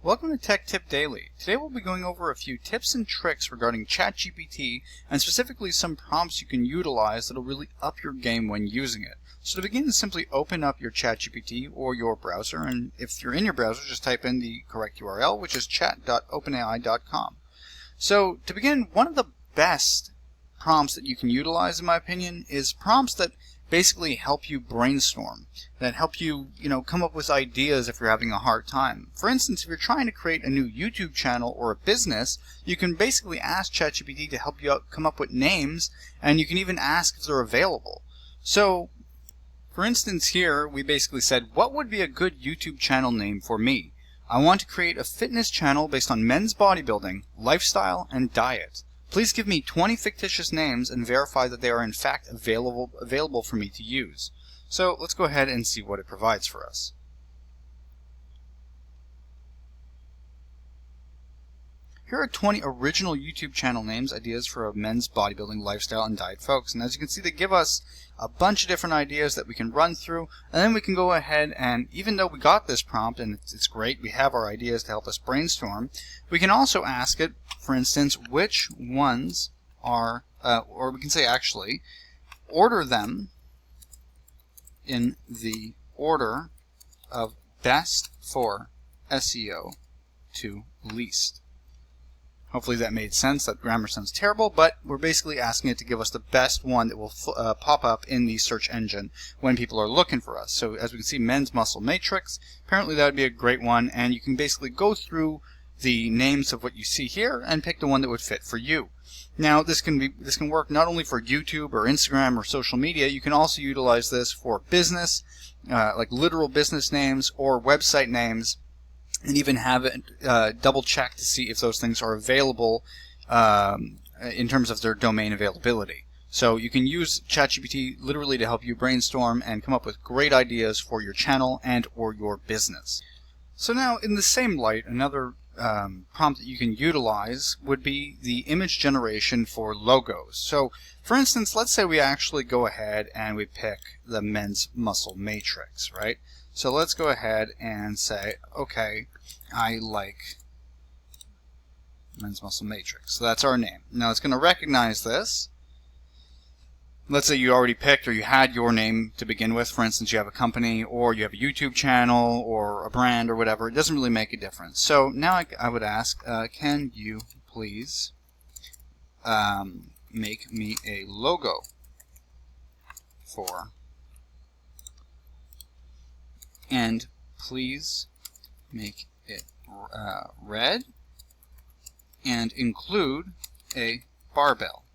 Welcome to Tech Tip Daily. Today we'll be going over a few tips and tricks regarding ChatGPT and specifically some prompts you can utilize that'll really up your game when using it. So to begin, simply open up your ChatGPT or your browser, and if you're in your browser, just type in the correct URL, which is chat.openai.com. So to begin, one of the best prompts that you can utilize, in my opinion, is prompts that basically help you brainstorm, that help you, come up with ideas if you're having a hard time. For instance, if you're trying to create a new YouTube channel or a business, you can basically ask ChatGPT to help you come up with names, and you can even ask if they're available. So, for instance here, we basically said, what would be a good YouTube channel name for me? I want to create a fitness channel based on men's bodybuilding, lifestyle, and diet. Please give me 20 fictitious names and verify that they are in fact available for me to use. So let's go ahead and see what it provides for us. Here are 20 original YouTube channel names, ideas for a men's bodybuilding, lifestyle, and diet focus. And as you can see, they give us a bunch of different ideas that we can run through, and then we can go ahead and, even though we got this prompt and it's great, we have our ideas to help us brainstorm, we can also ask it, for instance, which ones are, or we can say actually, order them in the order of best for SEO to least. Hopefully that made sense. That grammar sounds terrible, but we're basically asking it to give us the best one that will pop up in the search engine when people are looking for us. So as we can see, men's muscle matrix, apparently that would be a great one, and you can basically go through the names of what you see here and pick the one that would fit for you. Now this can work not only for YouTube or Instagram or social media. You can also utilize this for business, like literal business names or website names, and even have it double check to see if those things are available in terms of their domain availability. So you can use ChatGPT literally to help you brainstorm and come up with great ideas for your channel and or your business. So now, in the same light, another prompt that you can utilize would be the image generation for logos. So for instance, let's say we actually go ahead and we pick the men's muscle matrix, right? So let's go ahead and say, okay, I like men's muscle matrix. So that's our name. Now it's going to recognize this. Let's say you already picked or you had your name to begin with. For instance, you have a company or you have a YouTube channel or a brand or whatever. It doesn't really make a difference. So now I would ask, can you please make me a logo for, and please make it red and include a barbell.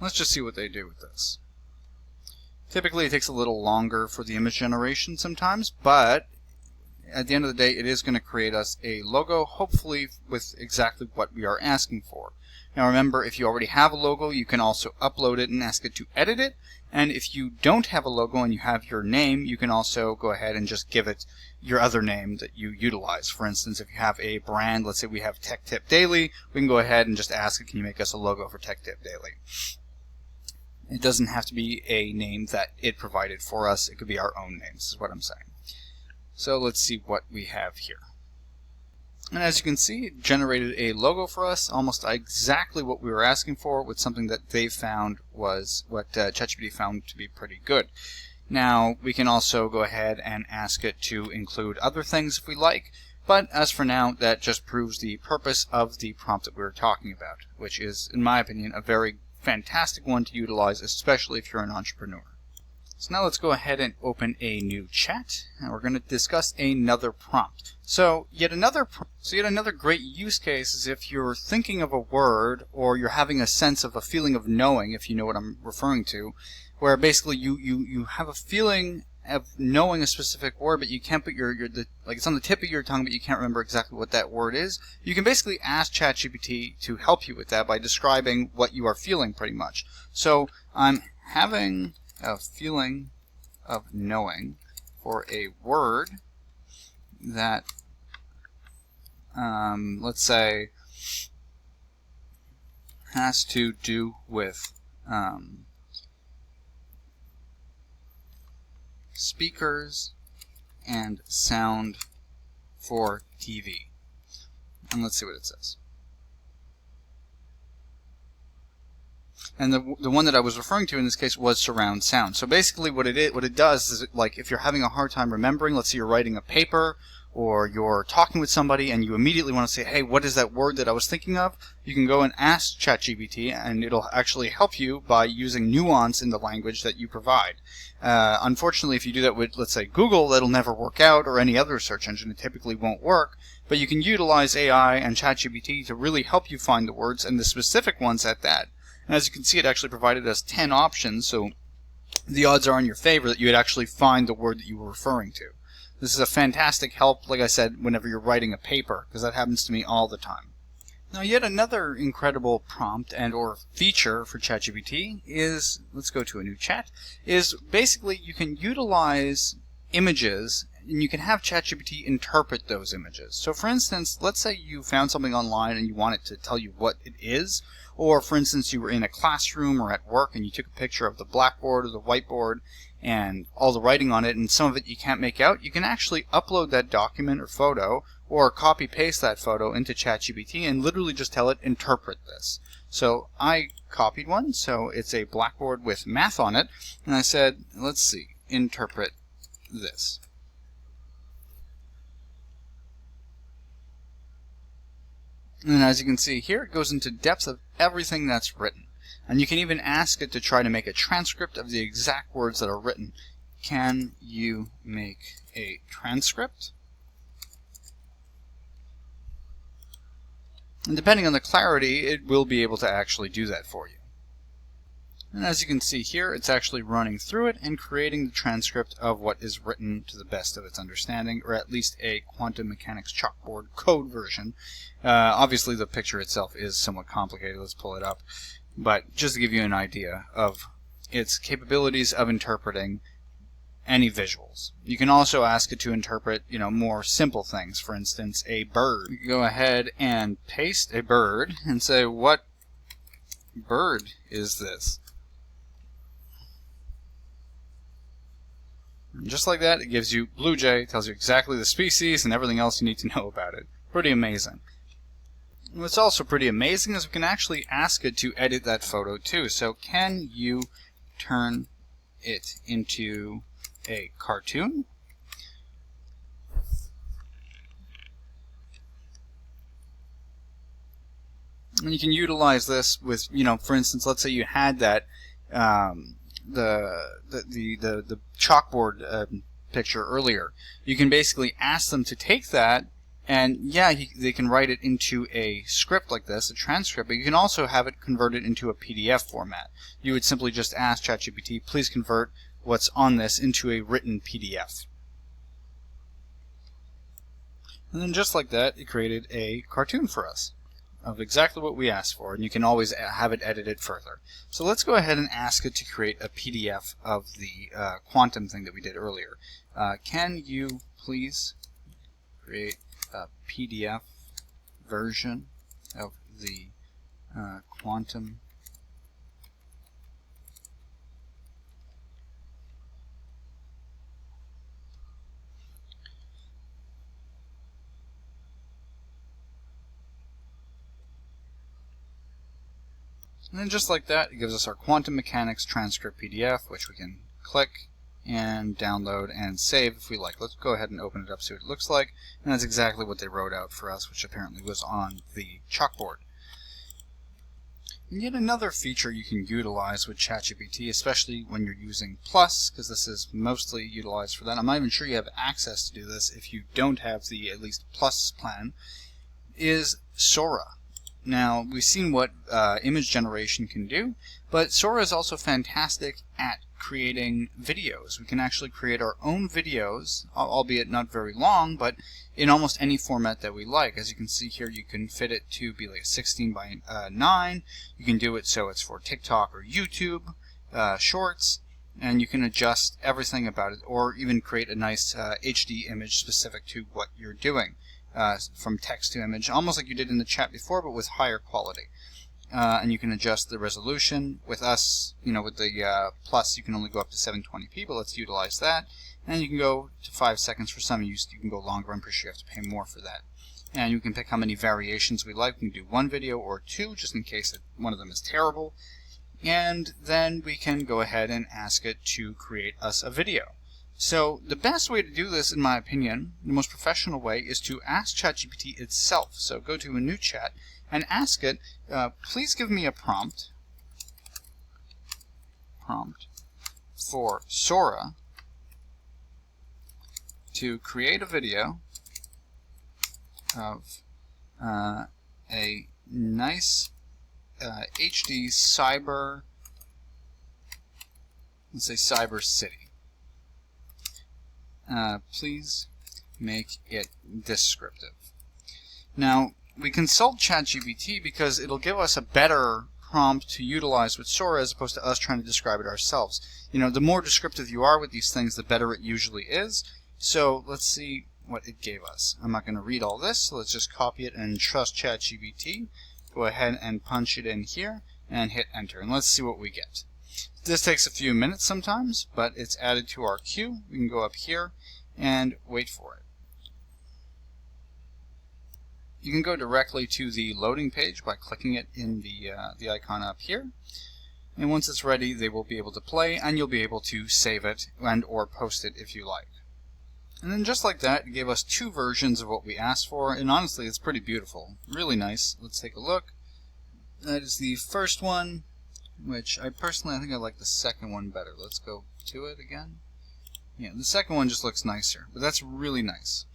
Let's just see what they do with this. Typically it takes a little longer for the image generation sometimes, but at the end of the day it is going to create us a logo, hopefully with exactly what we are asking for. Now remember, if you already have a logo, you can also upload it and ask it to edit it. And if you don't have a logo and you have your name, you can also go ahead and just give it your other name that you utilize. For instance, if you have a brand, let's say we have Tech Tip Daily, we can go ahead and just ask it, can you make us a logo for Tech Tip Daily? It doesn't have to be a name that it provided for us. It could be our own name, this is what I'm saying. So let's see what we have here. And as you can see, it generated a logo for us, almost exactly what we were asking for, with something that they found was what ChatGPT found to be pretty good. Now, we can also go ahead and ask it to include other things if we like, but as for now, that just proves the purpose of the prompt that we were talking about, which is, in my opinion, a very fantastic one to utilize, especially if you're an entrepreneur. So now let's go ahead and open a new chat, and we're going to discuss another prompt. So yet another great use case is if you're thinking of a word, or you're having a sense of a feeling of knowing, if you know what I'm referring to, where basically you have a feeling of knowing a specific word, but you can't put like it's on the tip of your tongue, but you can't remember exactly what that word is. You can basically ask ChatGPT to help you with that by describing what you are feeling, pretty much. So I'm having a feeling of knowing for a word that, let's say, has to do with speakers and sound for TV. And let's see what it says. And the one that I was referring to in this case was surround sound. So basically what it does is, like, if you're having a hard time remembering, let's say you're writing a paper or you're talking with somebody and you immediately want to say, hey, what is that word that I was thinking of? You can go and ask ChatGPT, and it'll actually help you by using nuance in the language that you provide. Unfortunately, if you do that with, let's say, Google, that'll never work out, or any other search engine. It typically won't work. But you can utilize AI and ChatGPT to really help you find the words, and the specific ones at that. And as you can see, it actually provided us 10 options, so the odds are in your favor that you would actually find the word that you were referring to. This is a fantastic help, like I said, whenever you're writing a paper, because that happens to me all the time. Now, yet another incredible prompt and or feature for ChatGPT is, let's go to a new chat, is basically you can utilize images and you can have ChatGPT interpret those images. So for instance, let's say you found something online and you want it to tell you what it is, or for instance you were in a classroom or at work and you took a picture of the blackboard or the whiteboard and all the writing on it, and some of it you can't make out. You can actually upload that document or photo or copy paste that photo into ChatGPT and literally just tell it, interpret this. So I copied one, so it's a blackboard with math on it, and I said, let's see, interpret this. And as you can see here, it goes into depth of everything that's written. And you can even ask it to try to make a transcript of the exact words that are written. Can you make a transcript? And depending on the clarity, it will be able to actually do that for you. And as you can see here, it's actually running through it and creating the transcript of what is written to the best of its understanding, or at least a quantum mechanics chalkboard code version. Obviously the picture itself is somewhat complicated. Let's pull it up. But just to give you an idea of its capabilities of interpreting any visuals. You can also ask it to interpret, more simple things. For instance, a bird. You can go ahead and paste a bird and say, what bird is this? And just like that, it gives you blue jay, tells you exactly the species and everything else you need to know about it. Pretty amazing. What's also pretty amazing is we can actually ask it to edit that photo too. So can you turn it into a cartoon? And you can utilize this with, for instance, let's say you had that the chalkboard picture earlier. You can basically ask them to take that, and they can write it into a script like this, a transcript, but you can also have it converted into a PDF format. You would simply just ask ChatGPT, please convert what's on this into a written PDF. And then just like that, it created a cartoon for us of exactly what we asked for, and you can always have it edited further. So let's go ahead and ask it to create a PDF of the quantum thing that we did earlier. Can you please create a PDF version of the quantum and then just like that, it gives us our quantum mechanics transcript PDF, which we can click and download and save if we like. Let's go ahead and open it up, see what it looks like. And that's exactly what they wrote out for us, which apparently was on the chalkboard. And yet another feature you can utilize with ChatGPT, especially when you're using Plus, because this is mostly utilized for that. I'm not even sure you have access to do this if you don't have the at least Plus plan, is SORA. Now, we've seen what image generation can do, but SORA is also fantastic at creating videos. We can actually create our own videos, albeit not very long, but in almost any format that we like. As you can see here, you can fit it to be like 16 by 9. You can do it so it's for TikTok or YouTube Shorts, and you can adjust everything about it, or even create a nice HD image specific to what you're doing. From text to image, almost like you did in the chat before, but with higher quality. And you can adjust the resolution. With us, with the Plus, you can only go up to 720p, but let's utilize that. And you can go to 5 seconds for some use. You can go longer. I'm pretty sure you have to pay more for that. and you can pick how many variations we like. We can do 1 video or 2, just in case one of them is terrible. And then we can go ahead and ask it to create us a video. So the best way to do this, in my opinion, the most professional way, is to ask ChatGPT itself. So go to a new chat and ask it, please give me a prompt for SORA to create a video of a nice HD cyber, let's say cyber city. Please make it descriptive. Now, we consult ChatGPT because it'll give us a better prompt to utilize with SORA as opposed to us trying to describe it ourselves. You know, the more descriptive you are with these things, the better it usually is. So let's see what it gave us. I'm not going to read all this, so let's just copy it and trust ChatGPT. Go ahead and punch it in here and hit enter, and let's see what we get. This takes a few minutes sometimes, but it's added to our queue. We can go up here and wait for it. You can go directly to the loading page by clicking it in the icon up here. And once it's ready, they will be able to play, and you'll be able to save it and or post it if you like. And then just like that, it gave us 2 versions of what we asked for, and honestly, it's pretty beautiful. Really nice. Let's take a look. That is the first one, which I think I like the second one better. Let's go to it again. Yeah, the second one just looks nicer, but that's really nice.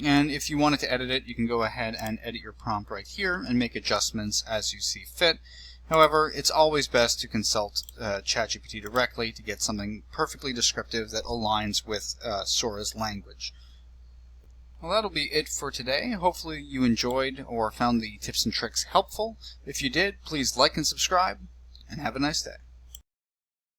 And if you wanted to edit it, you can go ahead and edit your prompt right here and make adjustments as you see fit. However, it's always best to consult ChatGPT directly to get something perfectly descriptive that aligns with SORA's language. Well, that'll be it for today. Hopefully you enjoyed or found the tips and tricks helpful. If you did, please like and subscribe, and have a nice day.